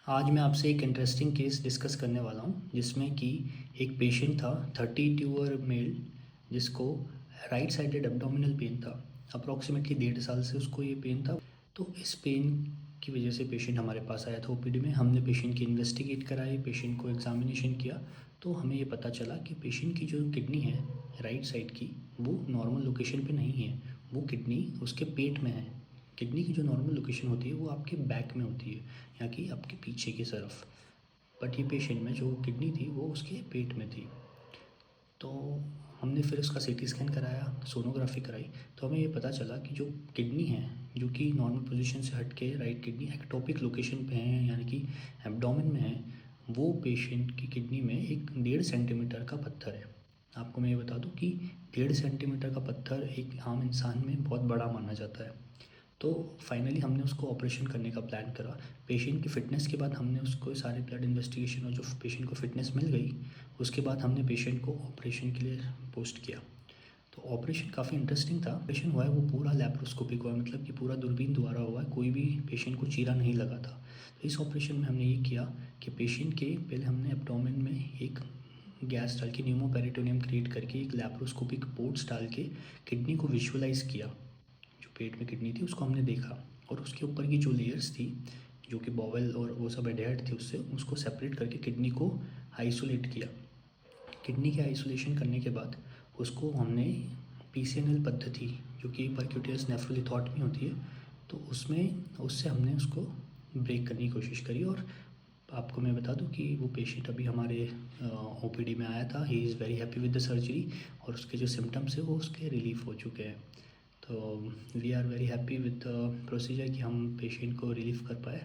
आज मैं आपसे एक इंटरेस्टिंग केस डिस्कस करने वाला हूँ जिसमें कि एक पेशेंट था 32 मेल जिसको राइट साइडेड एब्डोमिनल पेन था। अप्रॉक्सीमेटली 1.5 साल से उसको ये पेन था। तो इस पेन की वजह से पेशेंट हमारे पास आया था ओपीडी में। हमने पेशेंट की इन्वेस्टिगेट कराई, पेशेंट को एग्जामिनेशन किया तो हमें ये पता चला कि पेशेंट की जो किडनी है राइट साइड की वो नॉर्मल लोकेशन पे नहीं है। वो किडनी उसके पेट में है। किडनी की जो नॉर्मल लोकेशन होती है वो आपके बैक में होती है, या कि आपके पीछे की तरफ। बट ये पेशेंट में जो किडनी थी वो उसके पेट में थी। तो हमने फिर उसका सीटी स्कैन कराया, सोनोग्राफी कराई, तो हमें ये पता चला कि जो किडनी है जो कि नॉर्मल पोजीशन से हट के राइट किडनी एक्टोपिक लोकेशन पे है, यानी कि एब्डोमेन में है। वो पेशेंट की किडनी में एक 1.5 सेंटीमीटर का पत्थर है। आपको मैं ये बता दूं कि 1.5 सेंटीमीटर का पत्थर एक आम इंसान में बहुत बड़ा माना जाता है। तो फाइनली हमने उसको ऑपरेशन करने का प्लान करा। पेशेंट की फ़िटनेस के बाद हमने उसको सारे ब्लड इन्वेस्टिगेशन और जो पेशेंट को फ़िटनेस मिल गई उसके बाद हमने पेशेंट को ऑपरेशन के लिए पोस्ट किया। तो ऑपरेशन काफ़ी इंटरेस्टिंग था। ऑपरेशन हुआ है वो पूरा लैप्रोस्कोपिक हुआ है, मतलब कि पूरा दूरबीन द्वारा हुआ है, कोई भी पेशेंट को चीरा नहीं लगा था। तो इस ऑपरेशन में हमने ये किया कि पेशेंट के पहले हमने एब्डोमेन में एक गैस डाल के न्यूमोपेरिटोनियम क्रिएट करके एक लैप्रोस्कोपिक पोर्ट्स डाल के किडनी को विजुअलाइज़ किया। जो पेट में किडनी थी उसको हमने देखा और उसके ऊपर की जो लेयर्स थी जो कि बॉवल और वो सब एडेड थे उससे उसको सेपरेट करके किडनी को आइसोलेट किया। किडनी के आइसोलेशन करने के बाद उसको हमने पीसीएनएल पद्धति जो कि परक्यूटेनियस नेफ्रोलिथोटमी होती है, तो उसमें उससे हमने उसको ब्रेक करने की कोशिश करी। और आपको मैं बता दूं कि वो पेशेंट अभी हमारे ओपीडी में आया था। He is very happy with the surgery और उसके जो सिम्टम्स है वो उसके रिलीफ हो चुके हैं। तो we are very happy with the procedure कि हम पेशेंट को रिलीफ कर पाए।